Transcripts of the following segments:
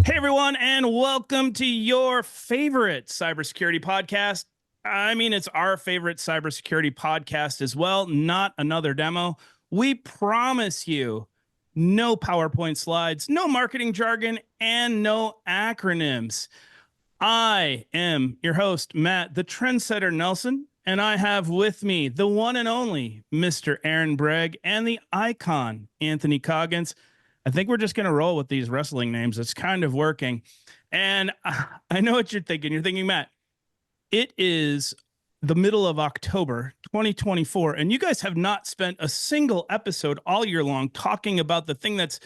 Hey, everyone, and welcome to your favorite cybersecurity podcast. I mean, it's our favorite cybersecurity podcast as well, not another demo. We promise you no PowerPoint slides, no marketing jargon, and no acronyms. I am your host, Matt, the trendsetter Nelson, and I have with me the one and only Mr. Aaron Bragg and the icon, Anthony Coggins. I think we're just going to roll with these wrestling names. It's kind of working. And I know what you're thinking. You're thinking, Matt, it is the middle of October 2024, and you guys have not spent a single episode all year long talking about the thing that's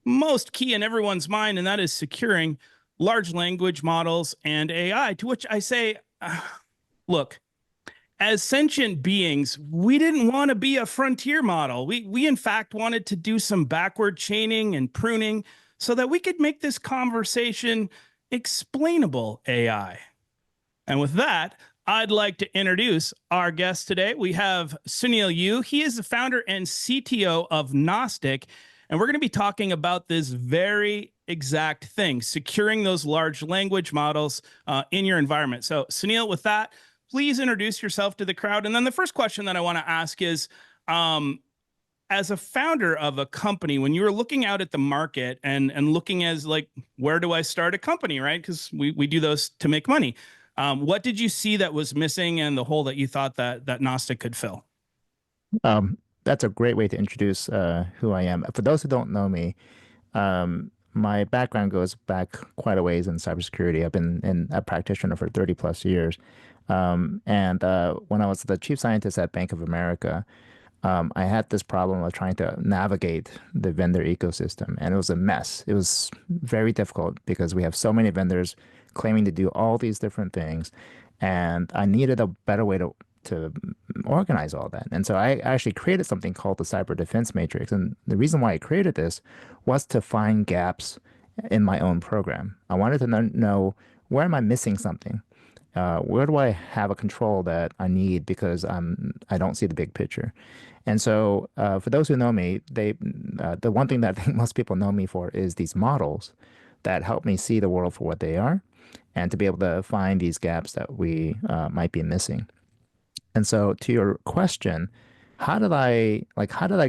most key in everyone's mind, and that is securing large language models and AI. To which I say, look, as sentient beings, we didn't want to be a frontier model. We in fact wanted to do some backward chaining and pruning so that we could make this conversation explainable AI. And with that, I'd like to introduce our guest today. We have Sounil Yu. He is the founder and CTO of Knostic, and we're going to be talking about this very exact thing, securing those large language models in your environment. So, Sounil, with that, please introduce yourself to the crowd. And then the first question that I want to ask is, as a founder of a company, when you were looking out at the market and looking as like, where do I start a company, right? Because we do those to make money. What did you see that was missing and the hole that you thought that Gnostic could fill? That's a great way to introduce who I am. For those who don't know me, my background goes back quite a ways in cybersecurity. I've been a practitioner for 30 plus years. And when I was the chief scientist at Bank of America, I had this problem of trying to navigate the vendor ecosystem, and it was a mess. It was very difficult because we have so many vendors claiming to do all these different things, and I needed a better way to organize all that. And so I actually created something called the Cyber Defense Matrix. And the reason why I created this was to find gaps in my own program. I wanted to know where am I missing something? Where do I have a control that I need because I don't see the big picture? And so, for those who know me, the one thing that I think most people know me for is these models that help me see the world for what they are, and to be able to find these gaps that we might be missing. And so, to your question, how did I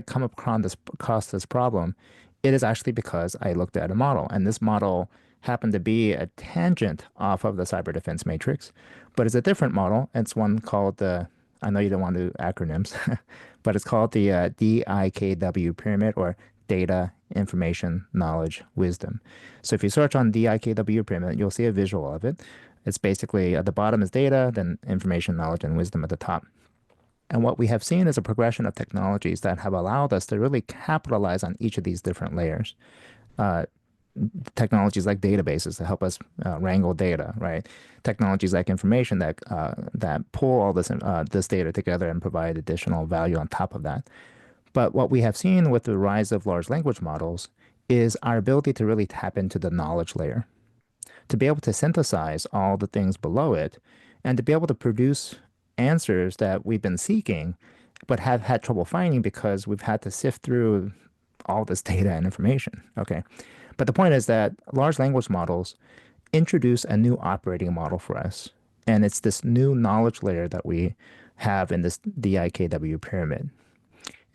come across this problem? It is actually because I looked at a model, and this model happened to be a tangent off of the cyber defense matrix, but it's a different model. It's one called the, I know you don't want to do acronyms, but it's called the DIKW pyramid, or data, information, knowledge, wisdom. So if you search on DIKW pyramid, you'll see a visual of it. It's basically at the bottom is data, then information, knowledge, and wisdom at the top. And what we have seen is a progression of technologies that have allowed us to really capitalize on each of these different layers. Uh, Technologies like databases to help us wrangle data, right? Technologies like information that pull all this data together and provide additional value on top of that. But what we have seen with the rise of large language models is our ability to really tap into the knowledge layer, to be able to synthesize all the things below it, and to be able to produce answers that we've been seeking, but have had trouble finding because we've had to sift through all this data and information. Okay. But the point is that large language models introduce a new operating model for us. And it's this new knowledge layer that we have in this DIKW pyramid.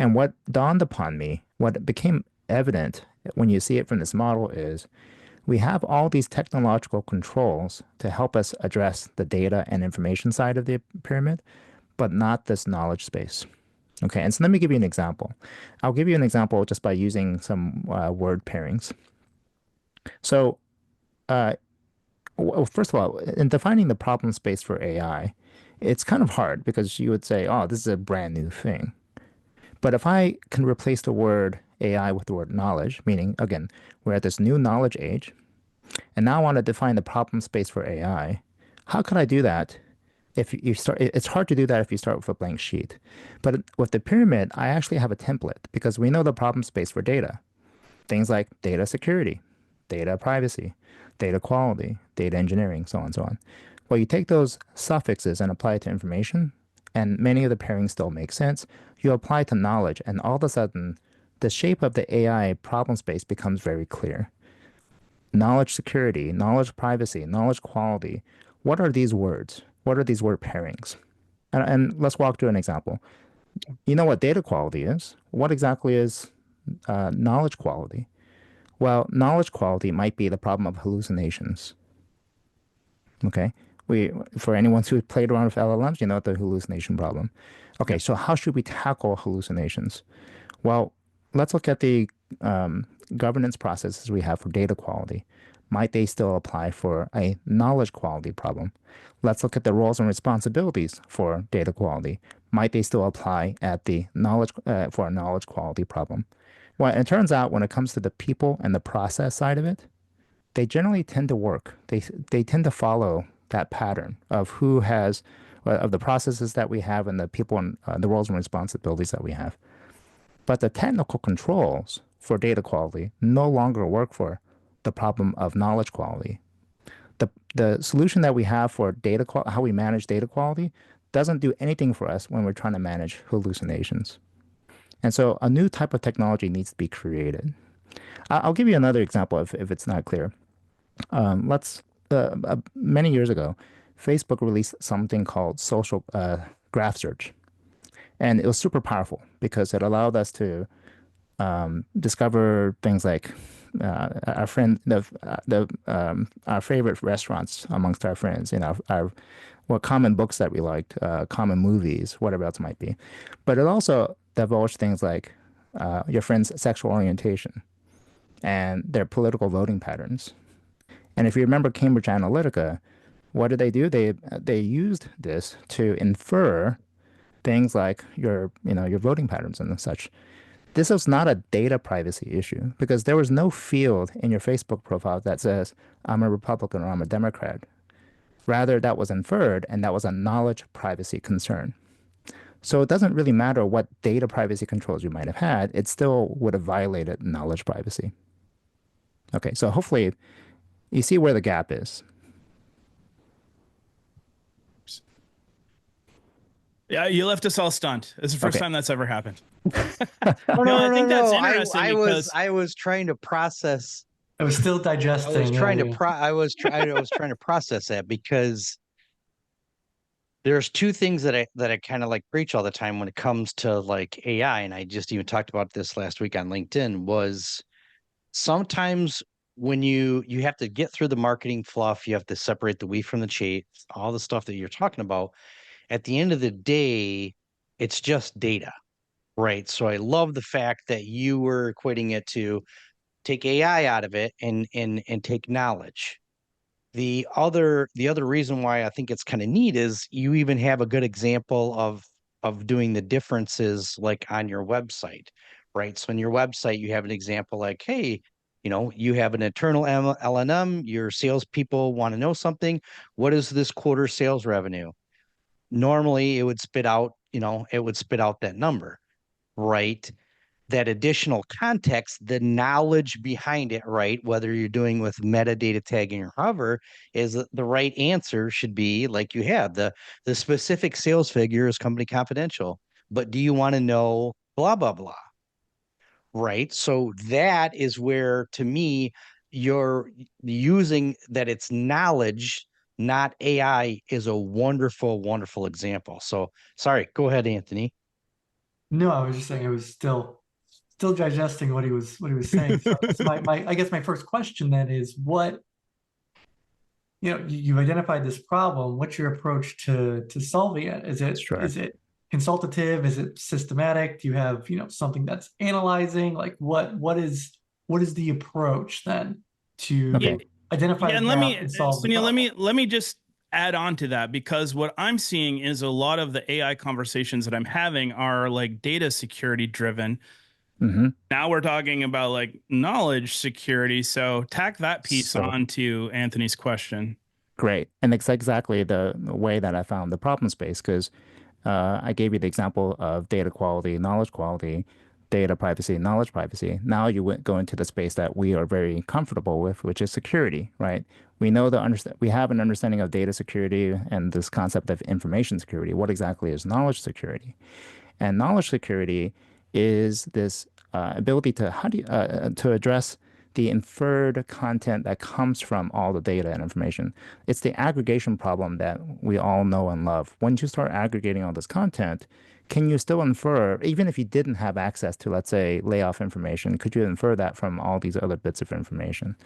And what dawned upon me, what became evident when you see it from this model is we have all these technological controls to help us address the data and information side of the pyramid, but not this knowledge space. Okay, and so let me give you an example. I'll give you an example just by using some word pairings. So, uh, well, first of all, in defining the problem space for AI, it's kind of hard because you would say, oh, this is a brand new thing. But if I can replace the word AI with the word knowledge, meaning, again, we're at this new knowledge age, and now I want to define the problem space for AI, how could I do that if you start? It's hard to do that if you start with a blank sheet. But with the pyramid, I actually have a template because we know the problem space for data. Things like data security, data privacy, data quality, data engineering, so on and so on. Well, you take those suffixes and apply it to information, and many of the pairings still make sense. You apply it to knowledge, and all of a sudden, the shape of the AI problem space becomes very clear. knowledge security, knowledge privacy, knowledge quality. What are these words? What are these word pairings? And let's walk through an example. You know what data quality is? What exactly is knowledge quality? Well, knowledge quality might be the problem of hallucinations. Okay. For anyone who played around with LLMs, you know the hallucination problem. Okay, Yep. so how should we tackle hallucinations? Well, let's look at the governance processes we have for data quality. Might they still apply for a knowledge quality problem? Let's look at the roles and responsibilities for data quality. Might they still apply at the knowledge for a knowledge quality problem? Well, it turns out when it comes to the people and the process side of it, they generally tend to work. They tend to follow that pattern of who has of the processes that we have and the people and the roles and responsibilities that we have. But the technical controls for data quality no longer work for the problem of knowledge quality. The solution that we have for how we manage data quality doesn't do anything for us when we're trying to manage hallucinations. And so a new type of technology needs to be created. I'll give you another example if it's not clear. Let's Many years ago, Facebook released something called social graph search, and it was super powerful because it allowed us to discover things like our friend the our favorite restaurants amongst our friends, our what common books that we liked, common movies, whatever else might be. But it also divulged things like your friend's sexual orientation and their political voting patterns. And if you remember Cambridge Analytica, what did they do? They used this to infer things like your voting patterns and such. This is not a data privacy issue because there was no field in your Facebook profile that says I'm a Republican or I'm a Democrat. Rather, that was inferred, and that was a knowledge privacy concern. So it doesn't really matter what data privacy controls you might have had, it still would have violated knowledge privacy. Okay, so hopefully you see where the gap is. Yeah, you left us all stunned. It's the first Okay. time that's ever happened. No, No, no, I no, no, think that's no. interesting because I was trying to process. I was still I was digesting. trying to Yeah. I was trying to process that because there's two things that I kind of like preach all the time when it comes to like AI, and I just even talked about this last week on LinkedIn, was sometimes when you have to get through the marketing fluff, you have to separate the wheat from the chaff, all the stuff that you're talking about. At the end of the day, it's just data, right? So I love the fact that you were equating it to take AI out of it and take knowledge. The other reason why I think it's kind of neat is you even have a good example of doing the differences like on your website, right? So on your website, you have an example like, hey, you have an internal LNM, your salespeople want to know something. What is this quarter sales revenue? Normally it would spit out that number, right? That additional context, the knowledge behind it, right? Whether you're doing with metadata tagging or hover, is that the right answer should be like you have the specific sales figure is company confidential, but do you want to know blah blah blah, right? So that is where, to me, you're using that it's knowledge, not AI, is a wonderful, wonderful example. So sorry, go ahead, Anthony. No, I was just saying I was still digesting what he was saying. So that's my I guess my first question then is what you've identified this problem. What's your approach to solving it? Sure. Is it consultative? Is it systematic? Do you have something that's analyzing? Like what is the approach then to Okay. identify yeah, the and let gap me and solve the Sunil, problem? let me just add on to that because what I'm seeing is a lot of the AI conversations that I'm having are like data security driven. hmm Now we're talking about like knowledge security. So tack that piece So on to Anthony's question. great. And it's exactly the way that I found the problem space because I gave you the example of data quality, knowledge quality, data privacy, knowledge privacy. Now go into the space that we are very comfortable with, which is security, right? We have an understanding of data security and this concept of information security. What exactly is knowledge security? And knowledge security is this ability to to address the inferred content that comes from all the data and information. It's the aggregation problem that we all know and love. Once you start aggregating all this content, can you still infer, even if you didn't have access to, let's say, layoff information, could you infer that from all these other bits of information?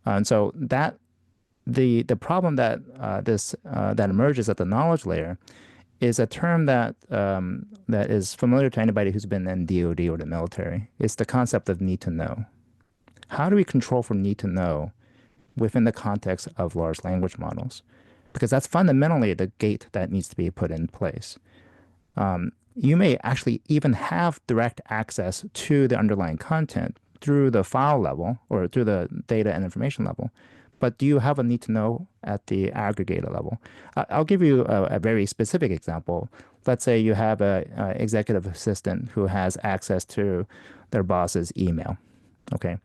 And so that the problem that that emerges at the knowledge layer is a term that that is familiar to anybody who's been in DoD or the military. It's the concept of need to know. How do we control for need to know within the context of large language models? Because that's fundamentally the gate that needs to be put in place. You may actually even have direct access to the underlying content through the file level or through the data and information level. But do you have a need to know at the aggregator level? I'll give you a very specific example. Let's say you have a executive assistant who has access to their boss's email. Okay.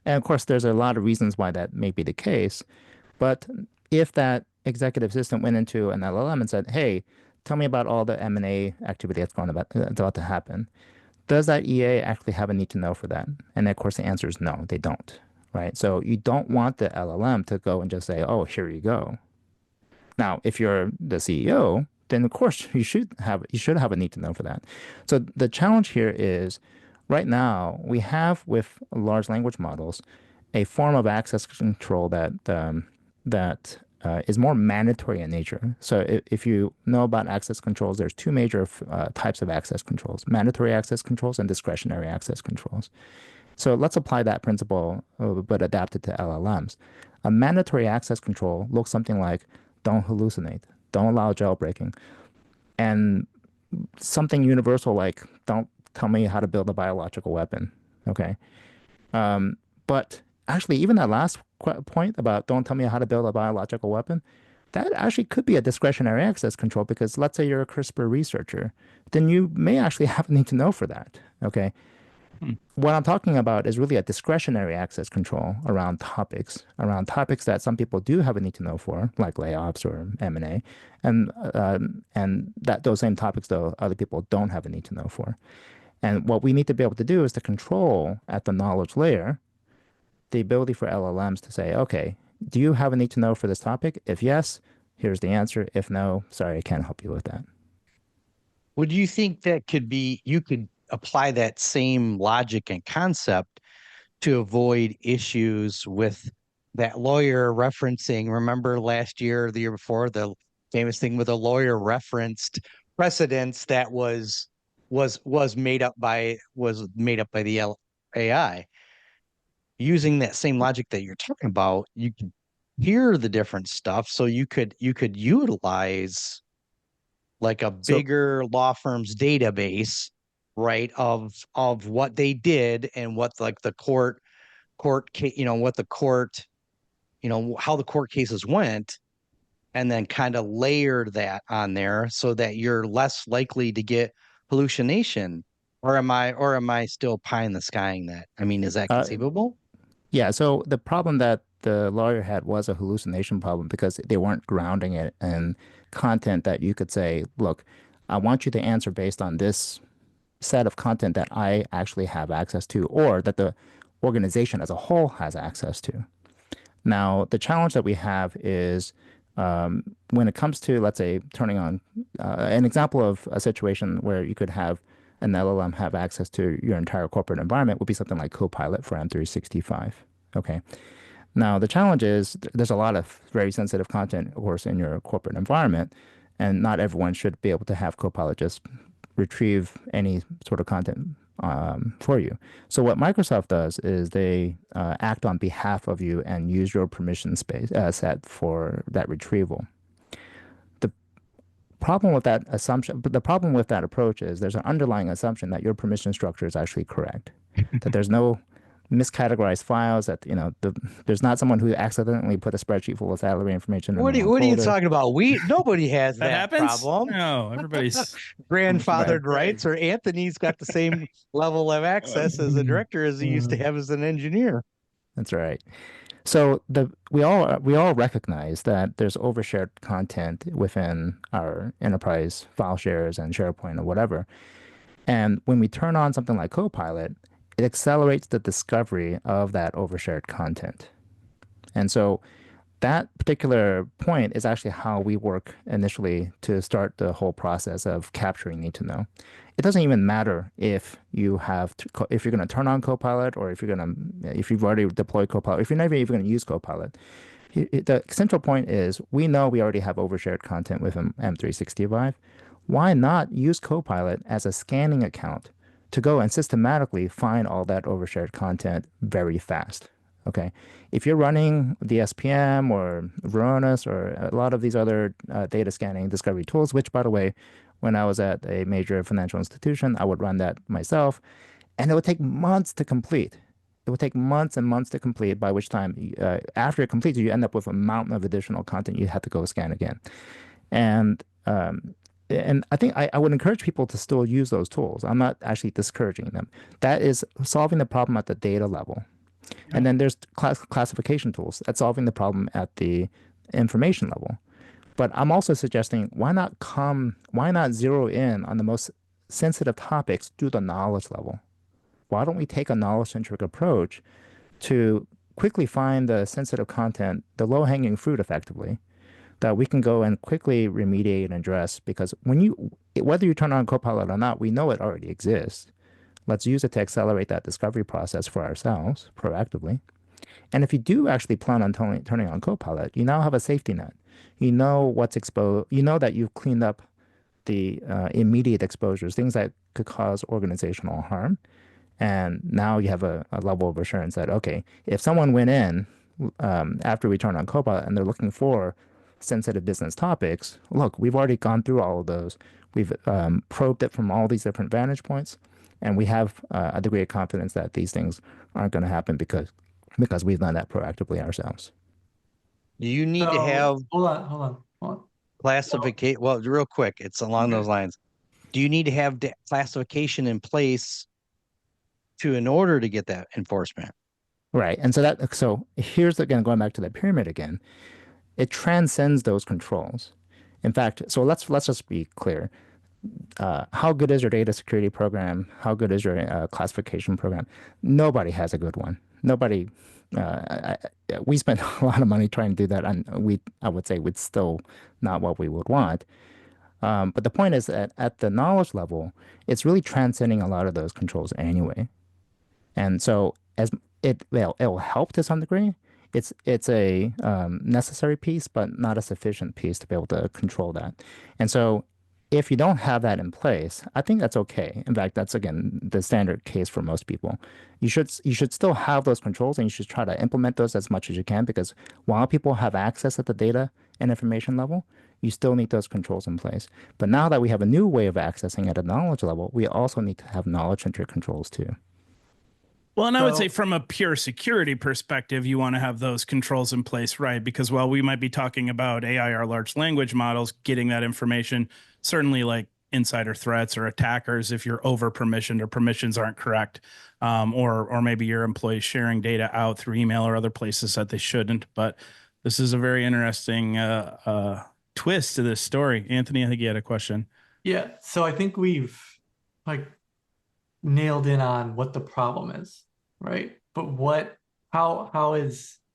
And of course, there's a lot of reasons why that may be the case. But if that executive assistant went into an LLM and said, hey, tell me about all the M&A activity that's about to happen, does that EA actually have a need to know for that? And of course, the answer is no, they don't, right? So you don't want the LLM to go and just say, oh, here you go. Now, if you're the CEO, then of course you should have a need to know for that. So the challenge here is right now we have with large language models a form of access control that is more mandatory in nature. So if you know about access controls, there's two major types of access controls: mandatory access controls and discretionary access controls. So let's apply that principle, but adapt it to LLMs. A mandatory access control looks something like don't hallucinate, don't allow jailbreaking, and something universal like don't tell me how to build a biological weapon. Okay. But actually, even that last point about don't tell me how to build a biological weapon, that actually could be a discretionary access control because let's say you're a CRISPR researcher, then you may actually have a need to know for that. Okay. What I'm talking about is really a discretionary access control around topics that some people do have a need to know for, like layoffs or M&A, and that those same topics, though, other people don't have a need to know for. And what we need to be able to do is to control at the knowledge layer the ability for LLMs to say, okay, do you have a need to know for this topic? If yes, here's the answer. If no, sorry, I can't help you with that. Would you think that you could apply that same logic and concept to avoid issues with that lawyer referencing? Remember last year, or the year before, the famous thing with a lawyer referenced precedents that was made up by the AI. Using that same logic that you're talking about, you could hear the different stuff, so you could utilize like a bigger law firm's database, right, of what they did and what like the court what the court, how the court cases went, and then kind of layered that on there so that you're less likely to get hallucination. Or am I still pie in the skying that? I mean, is that conceivable? Yeah, so the problem that the lawyer had was a hallucination problem because they weren't grounding it in content that you could say, look, I want you to answer based on this set of content that I actually have access to, or that the organization as a whole has access to. Now, the challenge that we have is when it comes to, let's say, turning on an example of a situation where you could have an LLM have access to your entire corporate environment would be something like Copilot for M365. Okay. Now, the challenge is there's a lot of very sensitive content, of course, in your corporate environment, and not everyone should be able to have Copilot just retrieve any sort of content for you. So what Microsoft does is they act on behalf of you and use your permission space set for that retrieval. The problem with that assumption, but the problem with that approach is there's an underlying assumption that your permission structure is actually correct, that there's no miscategorized files, that there's not someone who accidentally put a spreadsheet full of salary information in What the are wrong you folder. talking about? Nobody has That that happens? problem. No, everybody's Grandfathered rights, or Anthony's got the same level of access as a director as he used to have as an engineer. That's right. So we all recognize that there's overshared content within our enterprise file shares and SharePoint or whatever. And when we turn on something like Copilot, it accelerates the discovery of that overshared content. And so that particular point is actually how we work initially to start the whole process of capturing need to know. It doesn't even matter if if you're going to turn on Copilot or if you've already deployed Copilot, if you're never even going to use Copilot. The central point is we know we already have overshared content with M365. Why not use Copilot as a scanning account to go and systematically find all that overshared content very fast? Okay. If you're running the SPM or Varonis or a lot of these other data scanning discovery tools, which, by the way, when I was at a major financial institution, I would run that myself, and it would take months to complete. It would take months and months to complete, by which time, after it completes, you end up with a mountain of additional content you have to go scan again. And I think I would encourage people to still use those tools. I'm not actually discouraging them. That is solving the problem at the data level. And then there's classification tools that's solving the problem at the information level. But I'm also suggesting why not zero in on the most sensitive topics through the knowledge level? Why don't we take a knowledge-centric approach to quickly find the sensitive content, the low-hanging fruit effectively, that we can go and quickly remediate and address? Because whether you turn on Copilot or not, we know it already exists. Let's use it to accelerate that discovery process for ourselves proactively. And if you do actually plan on turning on Copilot, you now have a safety net. You know what's exposed. You know that you've cleaned up the immediate exposures, things that could cause organizational harm. And now you have a level of assurance that, okay, if someone went in after we turn on Copilot and they're looking for sensitive business topics, look, we've already gone through all of those. We've probed it from all these different vantage points. And we have a degree of confidence that these things aren't going to happen because we've done that proactively ourselves. Do you need to have hold on. classification? Well, real quick, it's along those lines. Do you need to have classification in place in order to get that enforcement? Right. And so here's again, going back to the pyramid again, it transcends those controls. In fact, so let's just be clear. How good is your data security program? How good is your classification program? Nobody has a good one. Nobody. We spent a lot of money trying to do that, and I would say it's still not what we would want. But the point is that at the knowledge level, it's really transcending a lot of those controls anyway. And so it'll help to some degree. It's a necessary piece, but not a sufficient piece to be able to control that. And so if you don't have that in place, I think that's okay. In fact, that's again the standard case for most people. You should still have those controls, and you should try to implement those as much as you can, because while people have access at the data and information level, you still need those controls in place. But now that we have a new way of accessing at a knowledge level, we also need to have knowledge-centric controls too. Well, and I would say from a pure security perspective, you want to have those controls in place, right? Because while we might be talking about AI or large language models getting that information, certainly like insider threats or attackers, if you're over permissioned or permissions aren't correct, or maybe your employees sharing data out through email or other places that they shouldn't. But this is a very interesting twist to this story. Anthony, I think you had a question. Yeah, so I think we've like nailed in on what the problem is, right? But how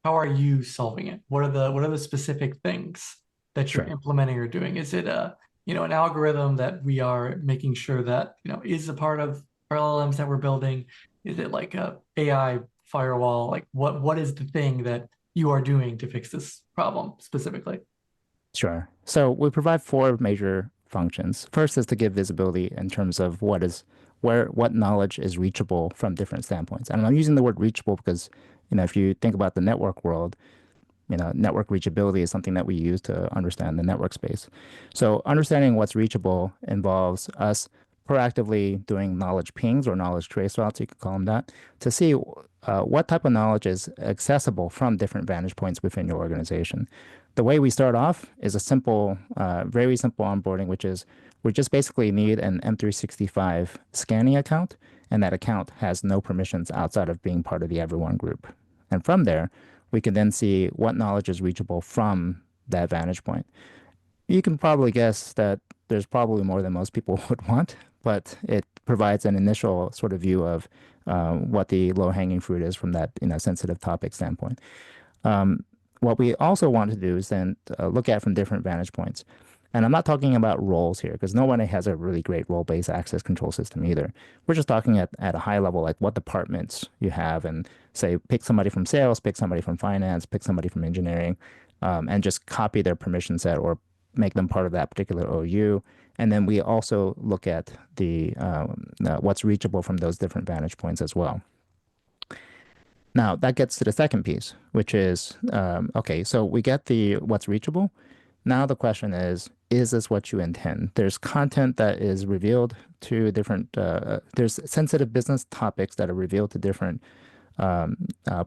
are you solving it? What are the specific things that you're implementing or doing? Is it an algorithm that we are making sure that is a part of our LLMs that we're building? Is it like a AI firewall? Like what is the thing that you are doing to fix this problem specifically? Sure. So we provide 4 major functions. First is to give visibility in terms of what knowledge is reachable from different standpoints. And I'm using the word reachable because, if you think about the network world, network reachability is something that we use to understand the network space. So understanding what's reachable involves us proactively doing knowledge pings or knowledge trace routes, you could call them that, to see what type of knowledge is accessible from different vantage points within your organization. The way we start off is a simple, very simple onboarding, which is we just basically need an M365 scanning account, and that account has no permissions outside of being part of the everyone group. And from there, we can then see what knowledge is reachable from that vantage point. You can probably guess that there's probably more than most people would want, but it provides an initial sort of view of what the low-hanging fruit is from that sensitive topic standpoint. What we also want to do is then look at from different vantage points. And I'm not talking about roles here because no one has a really great role-based access control system either. We're just talking at a high level, like what departments you have, and say pick somebody from sales, pick somebody from finance, pick somebody from engineering, and just copy their permission set or make them part of that particular OU. And then we also look at the what's reachable from those different vantage points as well. Now that gets to the second piece, which is okay. So we get the what's reachable. Now the question is this what you intend? There's content that is revealed to different, there's sensitive business topics that are revealed to different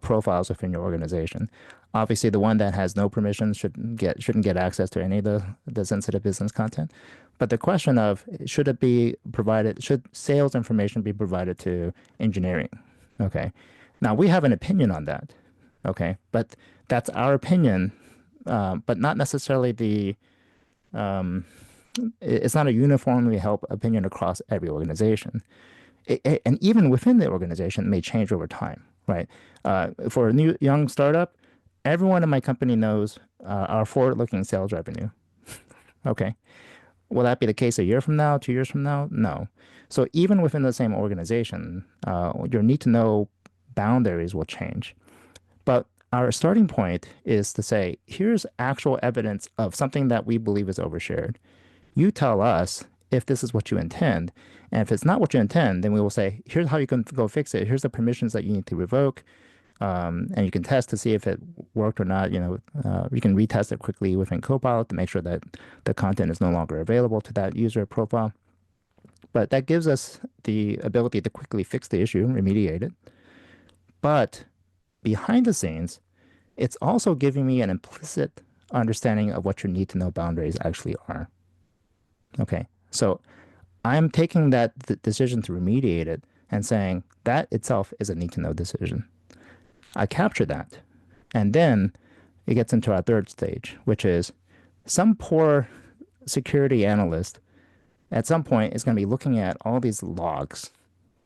profiles within your organization. Obviously, the one that has no permissions shouldn't get access to any of the sensitive business content. But the question of should it be provided, should sales information be provided to engineering? Okay. Now we have an opinion on that. Okay. But that's our opinion. But not necessarily it's not a uniformly held opinion across every organization. And even within the organization, it may change over time, right? For a new young startup, everyone in my company knows our forward-looking sales revenue. Okay. Will that be the case a year from now, 2 years from now? No. So even within the same organization, your need to know boundaries will change. But our starting point is to say, here's actual evidence of something that we believe is overshared. You tell us if this is what you intend. And if it's not what you intend, then we will say, here's how you can go fix it. Here's the permissions that you need to revoke. And you can test to see if it worked or not. You can retest it quickly within Copilot to make sure that the content is no longer available to that user profile. But that gives us the ability to quickly fix the issue, remediate it. But behind the scenes, it's also giving me an implicit understanding of what your need to know boundaries actually are. Okay, so I'm taking that decision to remediate it and saying that itself is a need to know decision. I capture that. And then it gets into our third stage, which is some poor security analyst at some point is going to be looking at all these logs.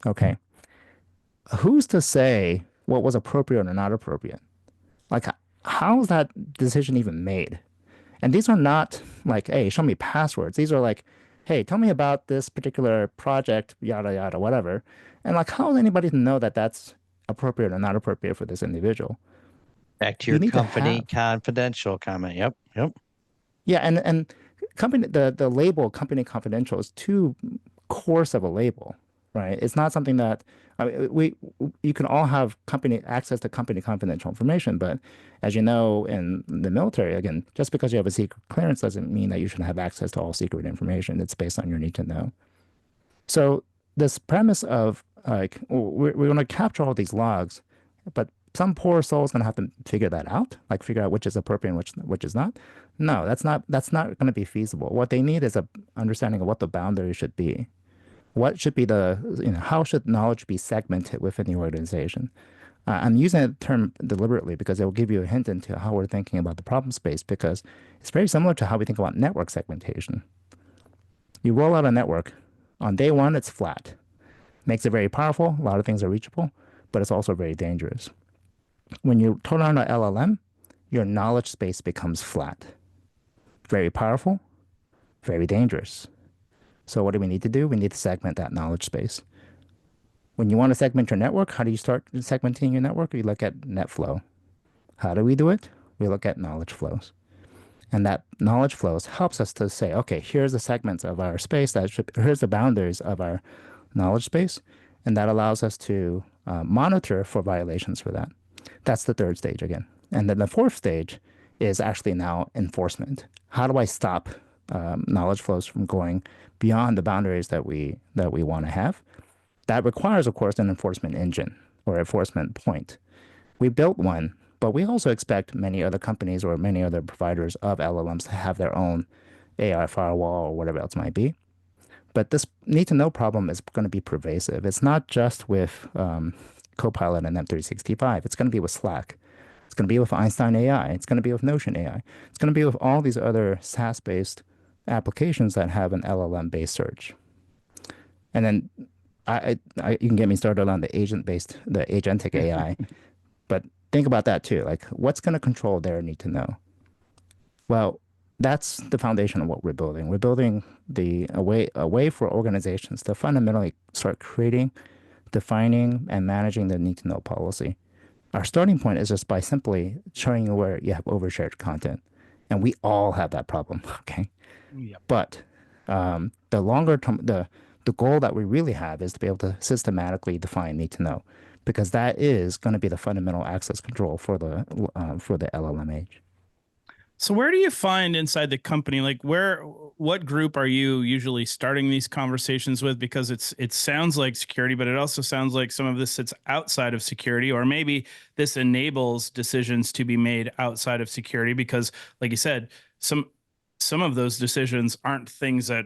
Okay, who's to say what was appropriate or not appropriate? Like, how is that decision even made? And these are not like, hey, show me passwords. These are like, hey, tell me about this particular project, yada, yada, whatever. And like, how is anybody to know that that's appropriate or not appropriate for this individual? Back to You your need to company have, confidential comment. Yep. yeah, and company the label company confidential is too coarse of a label, right? It's not something that I mean, you can all have company access to company confidential information, but as you know, in the military, again, just because you have a secret clearance doesn't mean that you should have access to all secret information. It's based on your need to know. So this premise of like we're going to capture all these logs, but some poor soul is going to have to figure that out, like figure out which is appropriate and which is not. No, that's not going to be feasible. What they need is a understanding of what the boundary should be. What should be how should knowledge be segmented within the organization? I'm using that term deliberately because it will give you a hint into how we're thinking about the problem space, because it's very similar to how we think about network segmentation. You roll out a network. On day one, it's flat. Makes it very powerful. A lot of things are reachable, but it's also very dangerous. When you turn on an LLM, your knowledge space becomes flat. Very powerful, very dangerous. So what do we need to do? We need to segment that knowledge space. When you want to segment your network, how do you start segmenting your network? You look at net flow. How do we do it? We look at knowledge flows. And that knowledge flows helps us to say, okay, here's the segments of our space, here's the boundaries of our knowledge space. And that allows us to monitor for violations for that. That's the third stage again. And then the fourth stage is actually now enforcement. How do I stop knowledge flows from going beyond the boundaries that we want to have? That requires, of course, an enforcement engine or enforcement point. We built one, but we also expect many other companies or many other providers of LLMs to have their own AI firewall or whatever else might be. But this need to know problem is going to be pervasive. It's not just with Copilot and M365. It's going to be with Slack. It's going to be with Einstein AI. It's going to be with Notion AI. It's going to be with all these other SaaS-based applications that have an LLM-based search. And then you can get me started on the agentic AI, but think about that too. Like, what's going to control their need to know? Well, that's the foundation of what we're building. We're building a way for organizations to fundamentally start creating, defining, and managing the need to know policy. Our starting point is just by simply showing you where you have overshared content. And we all have that problem, okay? Yep. But the longer term, the goal that we really have is to be able to systematically define need to know, because that is going to be the fundamental access control for the LLM age. So where do you find inside the company, like what group are you usually starting these conversations with? Because it sounds like security, but it also sounds like some of this sits outside of security, or maybe this enables decisions to be made outside of security because, like you said, some of those decisions aren't things that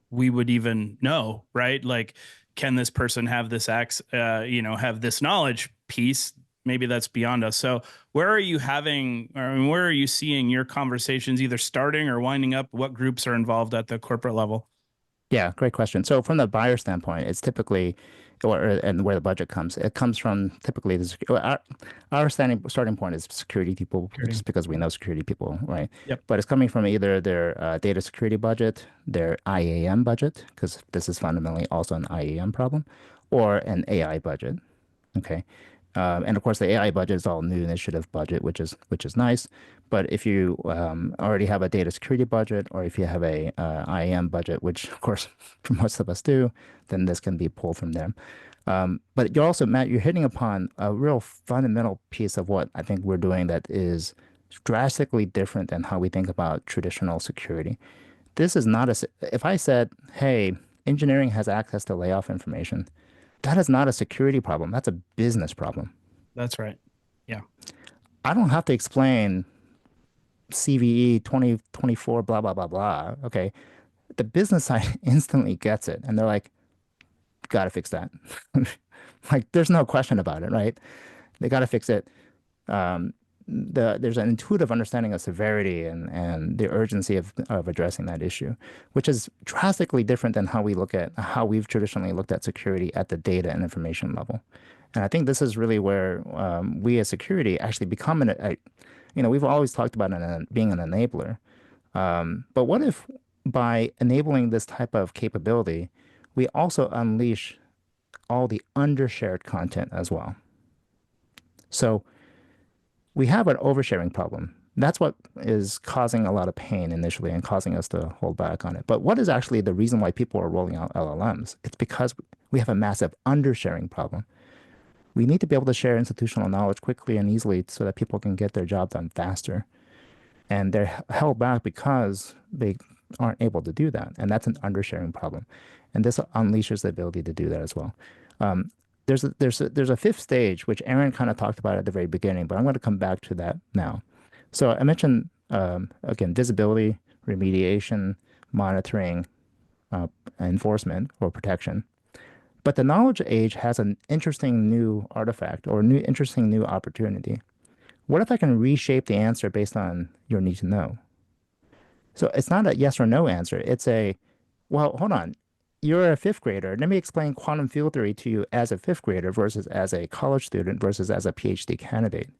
we would even know, right? Like, can this person have this have this knowledge piece? Maybe that's beyond us. So where are you having, or I mean, where are you seeing your conversations either starting or winding up? What groups are involved at the corporate level? Yeah, great question. So from the buyer standpoint, it's typically, and where the budget comes, it comes from typically our starting point is security people, Security. just because we know security people, right? Yep. But it's coming from either their data security budget, their IAM budget, because this is fundamentally also an IAM problem, or an AI budget. Okay. And of course, the AI budget is all new initiative budget, which is nice. But if you already have a data security budget, or if you have a IAM budget, which of course most of us do, then this can be pulled from them. But you're also, Matt, you're hitting upon a real fundamental piece of what I think we're doing that is drastically different than how we think about traditional security. This is not if I said, hey, engineering has access to layoff information, that is not a security problem. That's a business problem. That's right. Yeah. I don't have to explain CVE 2024, blah, blah, blah, blah. Okay. The business side instantly gets it. And they're like, got to fix that. Like, there's no question about it, right? They got to fix it. There's an intuitive understanding of severity and the urgency of addressing that issue, which is drastically different than how we've traditionally looked at security at the data and information level. And I think this is really where we as security actually become we've always talked about being an enabler. But what if by enabling this type of capability, we also unleash all the undershared content as well? So we have an oversharing problem. That's what is causing a lot of pain initially and causing us to hold back on it. But what is actually the reason why people are rolling out LLMs? It's because we have a massive undersharing problem. We need to be able to share institutional knowledge quickly and easily so that people can get their job done faster. And they're held back because they aren't able to do that. And that's an undersharing problem. And this unleashes the ability to do that as well. There's a fifth stage, which Aaron kind of talked about at the very beginning, but I'm going to come back to that now. So I mentioned, again, visibility, remediation, monitoring, enforcement or protection. But the knowledge age has an interesting new artifact or interesting new opportunity. What if I can reshape the answer based on your need to know? So it's not a yes or no answer. It's well, hold on. You're a fifth grader. Let me explain quantum field theory to you as a fifth grader versus as a college student versus as a PhD candidate.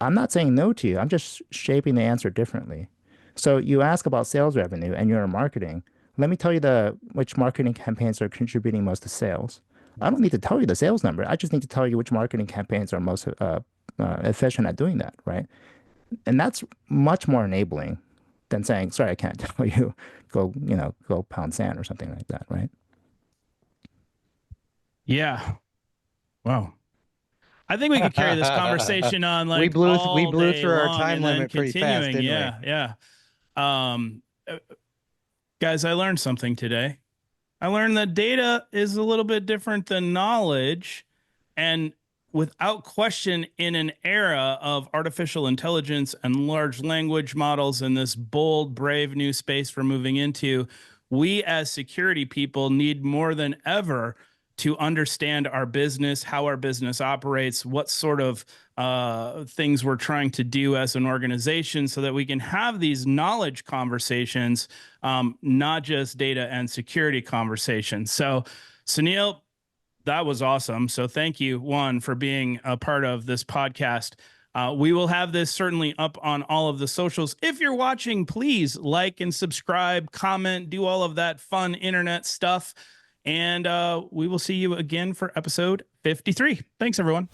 I'm not saying no to you. I'm just shaping the answer differently. So you ask about sales revenue and you're in marketing. Let me tell you which marketing campaigns are contributing most to sales. I don't need to tell you the sales number. I just need to tell you which marketing campaigns are most efficient at doing that, right? And that's much more enabling than saying, sorry, I can't tell you, go pound sand or something like that, right? Yeah. Wow. I think we could carry this conversation on like we blew all day through our long time and then limit pretty fast, continuing. didn't Yeah. Guys, I learned something today. I learned that data is a little bit different than knowledge. And without question, in an era of artificial intelligence and large language models and this bold, brave new space we're moving into, we as security people need more than ever to understand our business, how our business operates, what sort of things we're trying to do as an organization, so that we can have these knowledge conversations, not just data and security conversations. So, Sounil, that was awesome. So thank you, one, for being a part of this podcast. We will have this certainly up on all of the socials. If you're watching, please like and subscribe, comment, do all of that fun internet stuff. And we will see you again for episode 53. Thanks, everyone.